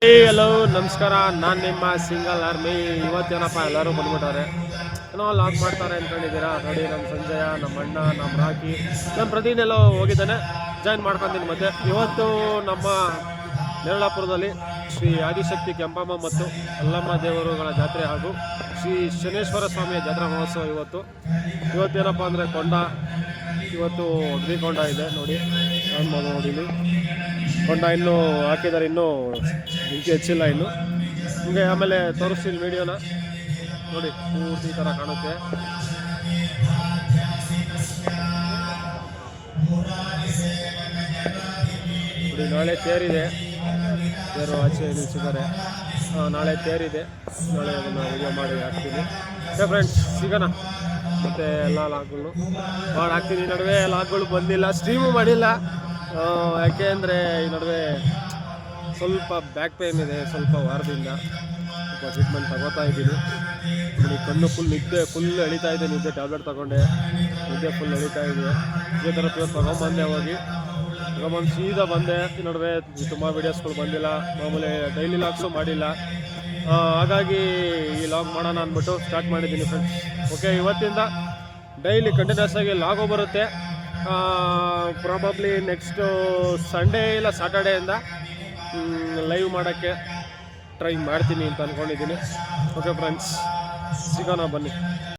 Hello ನಮಸ್ಕಾರ. ನಾನು ನಿಮ್ಮ ಸಿಂಗಲ್ ಆರ್ಮಿ. ಇವತ್ತೇನಪ್ಪ ಎಲ್ಲರೂ ಬಂದ್ಬಿಟ್ಟಾರೆ, ಏನೋ ಲಾಗ್ ಮಾಡ್ತಾರೆ ಅಂದ್ಕೊಂಡಿದ್ದೀರಾ. ನೋಡಿ, ನಮ್ಮ ಸಂಜಯ, ನಮ್ಮ ಅಣ್ಣ, ನಮ್ಮ ರಾಕಿ, ನಮ್ಮ ಪ್ರತಿನೆಲ್ಲೋ ಹೋಗಿದ್ದಾನೆ. ಜಾಯಿನ್ ಮಾಡ್ಕೊತೀನಿ. ಮತ್ತೆ ಇವತ್ತು ನಮ್ಮ ನೇರಳಾಪುರದಲ್ಲಿ ಶ್ರೀ ಆದಿಶಕ್ತಿ ಕೆಂಪಮ್ಮ ಮತ್ತು ಅಲ್ಲಮ್ಮ ದೇವರುಗಳ ಜಾತ್ರೆ ಹಾಗೂ ಶ್ರೀ ಶನೇಶ್ವರ ಸ್ವಾಮಿಯ ಜಾತ್ರಾ ಮಹೋತ್ಸವ. ಇವತ್ತೇನಪ್ಪ ಅಂದರೆ ಇವತ್ತು ಅಗ್ನಿಕೊಂಡ ಇದೆ. ನೋಡಿ, ನಾನು ನೋಡಿಲಿ ಕೊಂಡ ಇನ್ನೂ ಹಾಕಿದ್ದಾರೆ, ಇನ್ನೂ ಬೆಂಕಿ ಹೆಚ್ಚಿಲ್ಲ ಇನ್ನು. ಹಂಗೆ ಆಮೇಲೆ ತೋರಿಸ್ತೀನಿ ವಿಡಿಯೋನ. ನೋಡಿ, ಪೂರ್ತಿ ಈ ಥರ ಕಾಣುತ್ತೆ. ನೋಡಿ, ನಾಳೆ ತೇರಿದೆ. ತೇರು ಆಚೆ ನಿಲ್ಸಿದ್ದಾರೆ. ನಾಳೆ ತೇರಿದೆ. ನಾಳೆ ಅದನ್ನು ವಿಡಿಯೋ ಮಾಡಿ ಹಾಕ್ತೀನಿ. ಫ್ರೆಂಡ್ಸ್, ಸಿಗೋಣ ಮತ್ತು ಎಲ್ಲ ಲಾಗ್ಗಳು ಹಾಕ್ತೀನಿ. ಈ ನಡುವೆ ಲಾಗ್ಗಳು ಬಂದಿಲ್ಲ, ಸ್ಟ್ರೀಮು ಮಾಡಿಲ್ಲ. ಯಾಕೆ ಅಂದರೆ ಈ ನಡುವೆ ಸ್ವಲ್ಪ ಬ್ಯಾಕ್ ಪೇನ್ ಇದೆ, ಸ್ವಲ್ಪ ವಾರದಿಂದ ಸ್ವಲ್ಪ ಟ್ರೀಟ್ಮೆಂಟ್ ತಗೋತಾ ಇದ್ದೀನಿ. ಕಣ್ಣು ಫುಲ್ ಎಳಿತಾ ಇದೆ. ನಿದ್ದೆ ಟ್ಯಾಬ್ಲೆಟ್ ತೊಗೊಂಡೆ, ನಿದ್ದೆ ಫುಲ್ ಎಳಿತಾ ಇದೆ. ಇದೇ ಥರ ತೊಗೊಂಬಂದು ಸೀದಾ ಬಂದೆ. ಈ ನಡುವೆ ತುಂಬ ವೀಡಿಯೋಸ್ಗಳು ಬಂದಿಲ್ಲ, ಮಾಮೂಲಿ ಡೈಲಿ ಲಾಗ್ಸು ಮಾಡಿಲ್ಲ. ಹಾಗಾಗಿ ಈ ಲಾಗ್ ಮಾಡೋಣ ಅಂದ್ಬಿಟ್ಟು ಸ್ಟಾರ್ಟ್ ಮಾಡಿದ್ದೀನಿ ಫ್ರೆಂಡ್ಸ್. ಓಕೆ, ಇವತ್ತಿಂದ ಡೈಲಿ ಕಂಟಿನ್ಯೂಸ್ ಆಗಿ ಲಾಗು ಬರುತ್ತೆ. ಪ್ರಾಬಬ್ಲಿ ನೆಕ್ಸ್ಟು ಸಂಡೇ ಇಲ್ಲ ಸ್ಯಾಟರ್ಡೆಯಿಂದ ಲೈವ್ ಮಾಡೋಕ್ಕೆ ಟ್ರೈ ಮಾಡ್ತೀನಿ ಅಂತ ಅಂದ್ಕೊಂಡಿದ್ದೀನಿ. ಓಕೆ ಫ್ರೆಂಡ್ಸ್, ಸಿಗೋಣ ಬನ್ನಿ.